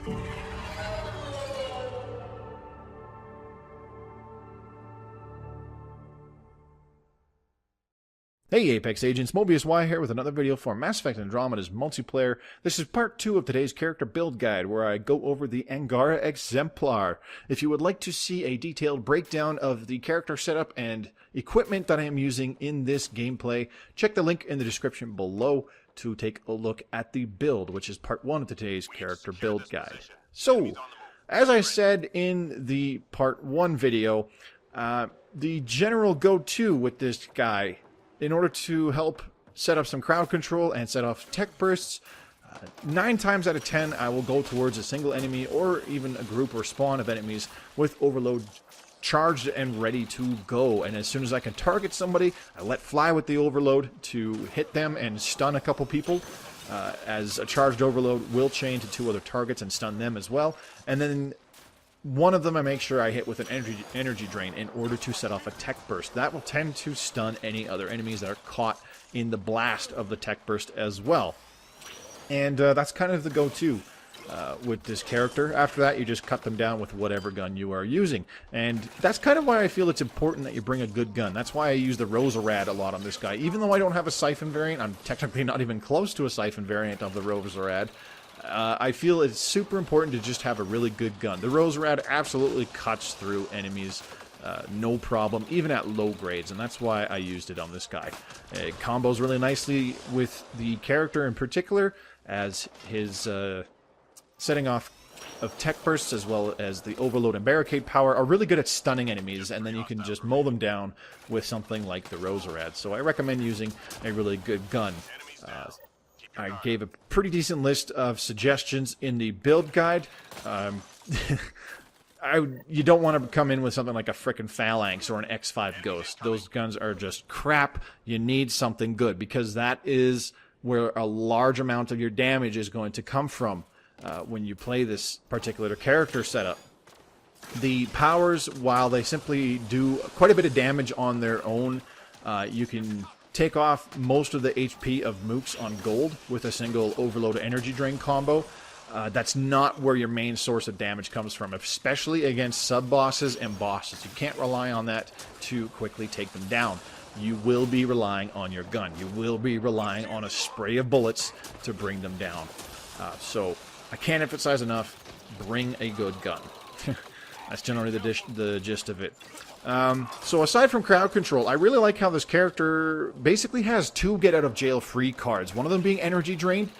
Hey Apex Agents, Mobius Y here with another video for Mass Effect Andromeda's multiplayer. This is part 2 of today's character build guide where I go over the Angara Exemplar. If you would like to see a detailed breakdown of the character setup and equipment that I am using in this gameplay, check the link in the description below to take a look at the build, which is part 1 of today's character build guide. So, as I said in the part 1 video, the general go-to with this guy, in order to help set up some crowd control and set off tech bursts, 9 times out of 10 I will go towards a single enemy or even a group or spawn of enemies with overload charged and ready to go. And as soon as I can target somebody, I let fly with the overload to hit them and stun a couple people, as a charged overload will chain to 2 other targets and stun them as well. And then one of them I make sure I hit with an energy drain in order to set off a tech burst. That will tend to stun any other enemies that are caught in the blast of the tech burst as well. And that's kind of the go-to with this character. After that, you just cut them down with whatever gun you are using. And that's kind of why I feel it's important that you bring a good gun. That's why I use the Roserad a lot on this guy. Even though I don't have a Siphon variant, I'm technically not even close to a Siphon variant of the Roserad. I feel it's super important to just have a really good gun. The Roserad absolutely cuts through enemies, no problem, even at low grades, and that's why I used it on this guy. It combos really nicely with the character in particular, as his setting off of tech bursts as well as the overload and barricade power are really good at stunning enemies, and then you can just mow them down with something like the Roserad. So I recommend using a really good gun. I gave a pretty decent list of suggestions in the build guide. You don't want to come in with something like a frickin' Phalanx or an X5 Ghost. Those guns are just crap. You need something good, because that is where a large amount of your damage is going to come from when you play this particular character setup. The powers, while they simply do quite a bit of damage on their own, you can take off most of the HP of mooks on gold with a single overload energy drain combo. That's not where your main source of damage comes from, especially against sub-bosses and bosses. You can't rely on that to quickly take them down. You will be relying on your gun. You will be relying on a spray of bullets to bring them down. So I can't emphasize enough, bring a good gun. That's generally the gist of it. So aside from crowd control, I really like how this character basically has 2 get-out-of-jail-free cards. One of them being energy drained,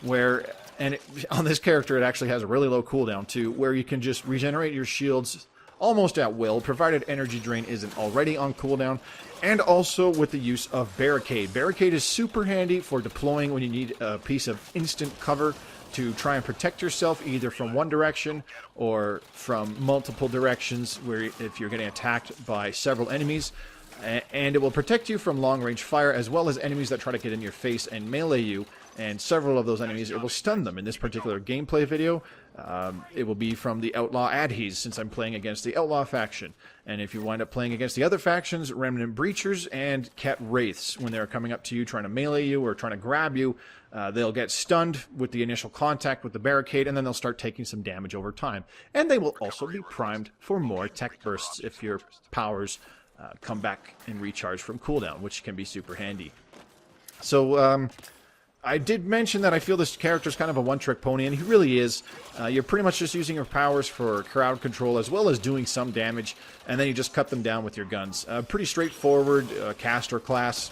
on this character it actually has a really low cooldown too, where you can just regenerate your shields almost at will, provided energy drain isn't already on cooldown, and also with the use of barricade. Barricade is super handy for deploying when you need a piece of instant cover to try and protect yourself either from one direction or from multiple directions, where if you're getting attacked by several enemies. And it will protect you from long-range fire, as well as enemies that try to get in your face and melee you. And several of those enemies, it will stun them. In this particular gameplay video, it will be from the Outlaw Adhees, since I'm playing against the Outlaw faction. And if you wind up playing against the other factions, Remnant Breachers and Cat Wraiths, when they're coming up to you trying to melee you or trying to grab you, they'll get stunned with the initial contact with the barricade, and then they'll start taking some damage over time. And they will also be primed for more tech bursts if your powers come back and recharge from cooldown, which can be super handy. So, I did mention that I feel this character is kind of a one-trick pony, and he really is. You're pretty much just using your powers for crowd control as well as doing some damage, and then you just cut them down with your guns. Pretty straightforward caster class,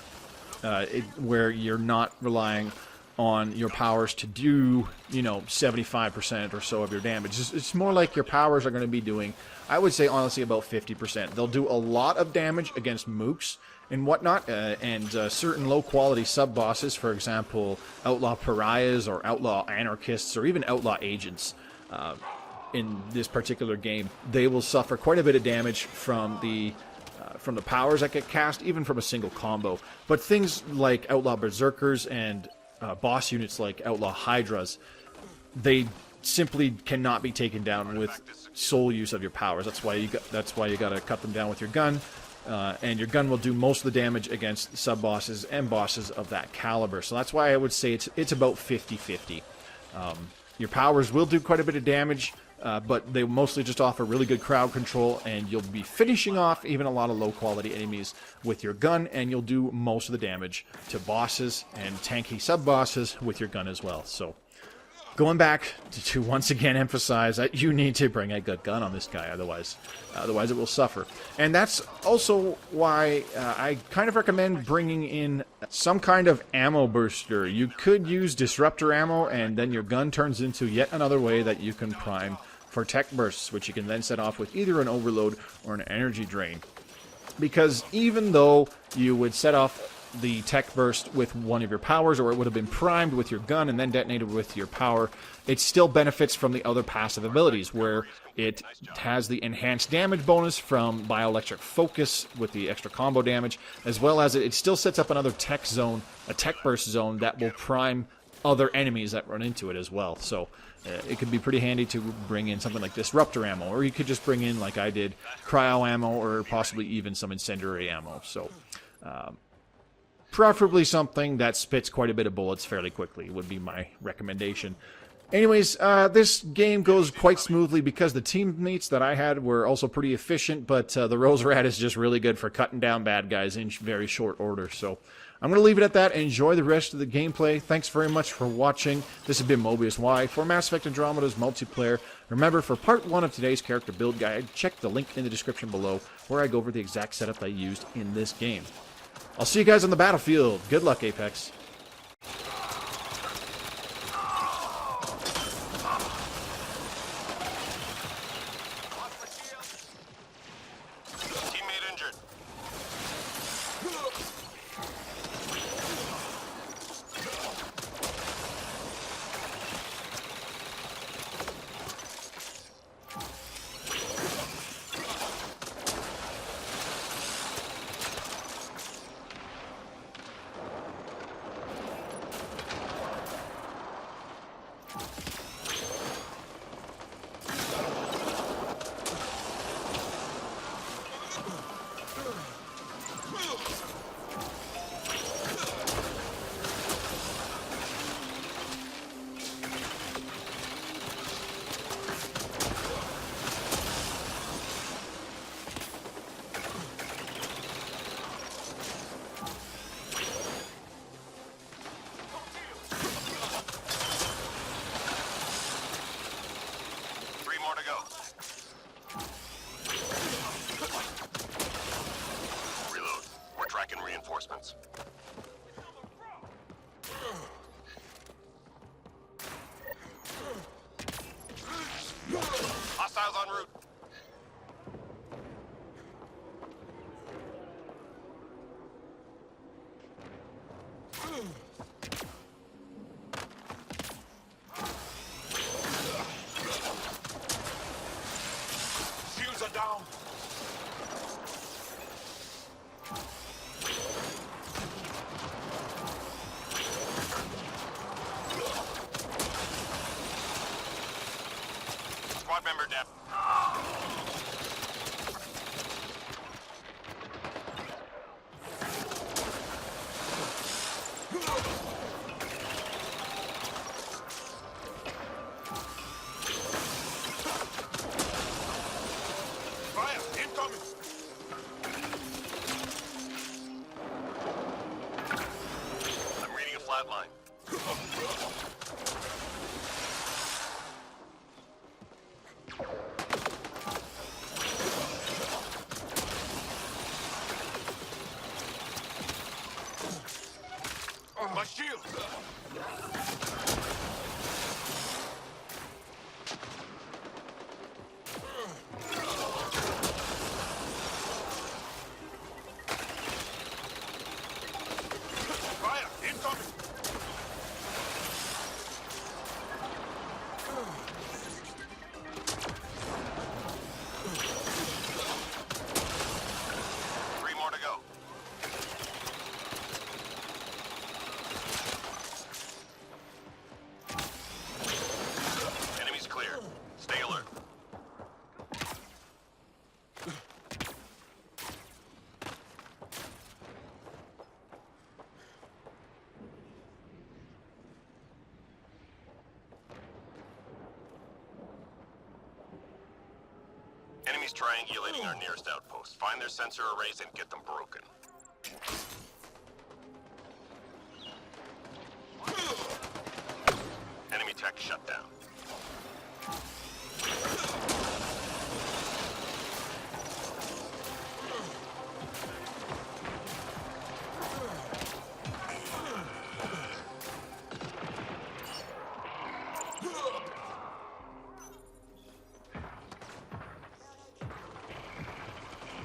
where you're not relying on your powers to do, 75% or so of your damage. It's more like your powers are going to be doing, I would say honestly, about 50%. They'll do a lot of damage against mooks and whatnot, and certain low-quality sub-bosses, for example, Outlaw Pariahs or Outlaw Anarchists or even Outlaw Agents. In this particular game, they will suffer quite a bit of damage from the powers that get cast, even from a single combo. But things like Outlaw Berserkers and boss units like Outlaw Hydras, they simply cannot be taken down with sole use of your powers. That's why you got to cut them down with your gun. And your gun will do most of the damage against sub-bosses and bosses of that caliber. So that's why I would say it's about 50-50. Your powers will do quite a bit of damage, but they mostly just offer really good crowd control, and you'll be finishing off even a lot of low-quality enemies with your gun, and you'll do most of the damage to bosses and tanky sub-bosses with your gun as well. So, going back to once again emphasize that you need to bring a good gun on this guy, otherwise it will suffer. And that's also why I kind of recommend bringing in some kind of ammo booster. You could use disruptor ammo, and then your gun turns into yet another way that you can prime for tech bursts, which you can then set off with either an overload or an energy drain. Because even though you would set off the tech burst with one of your powers, or it would have been primed with your gun and then detonated with your power, it still benefits from the other passive abilities, where it has the enhanced damage bonus from bioelectric focus with the extra combo damage, as well as it still sets up another tech zone, a tech burst zone, that will prime other enemies that run into it as well. So it could be pretty handy to bring in something like disruptor ammo, or you could just bring in, like I did, cryo ammo, or possibly even some incendiary ammo. So preferably something that spits quite a bit of bullets fairly quickly would be my recommendation. Anyways, this game goes quite smoothly because the teammates that I had were also pretty efficient, but the Rose Rat is just really good for cutting down bad guys in very short order. So I'm going to leave it at that. Enjoy the rest of the gameplay. Thanks very much for watching. This has been Mobius Y for Mass Effect Andromeda's multiplayer. Remember, for part 1 of today's character build guide, check the link in the description below where I go over the exact setup I used in this game. I'll see you guys on the battlefield. Good luck, Apex. Teammate injured. More to go. Reload. We're tracking reinforcements. Hostiles en route. Shields are down. Squad member dead. Fire incoming. I'm reading a flat line. Enemies triangulating our nearest outpost. Find their sensor arrays and get them broken. Enemy tech shut down.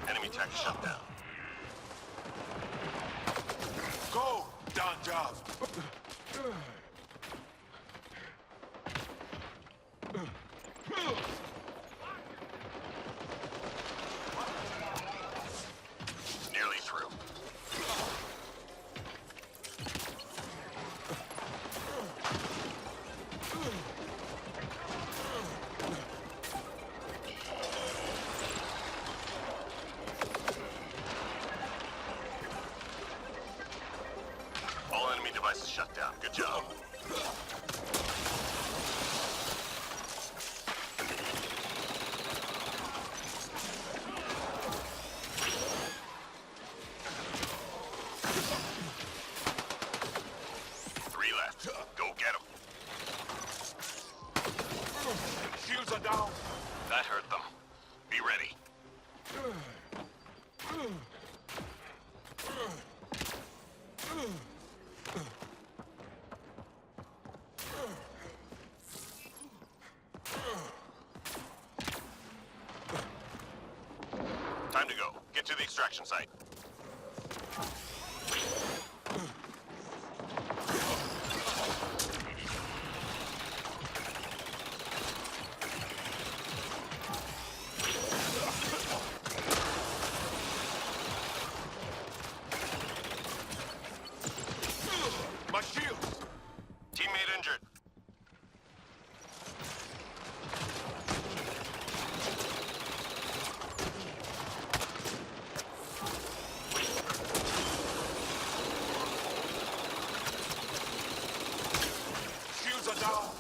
Enemy tech shut down. Go! Done job! Nearly through. All enemy devices shut down. Good job. Three left. Go get them. Shields are down. That hurt them. Be ready. Time to go. Get to the extraction site. My shields! Teammate injured. Shields are down.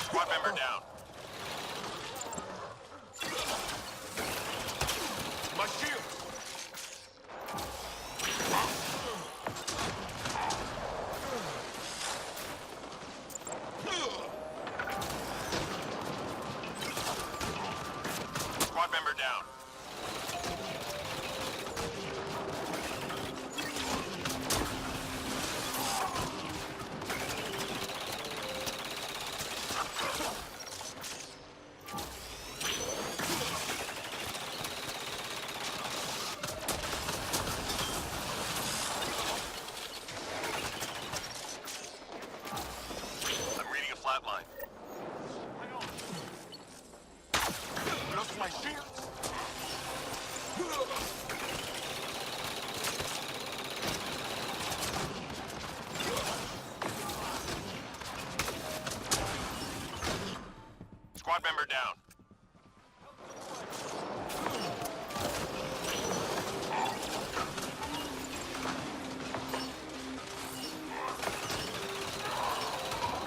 Squad member down. My shield! Squad member down. I'm reading a flat line. Lost my shield. Squad member down.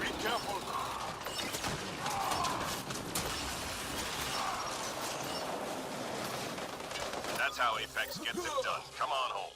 Be careful. That's how Apex gets it done. Come on home.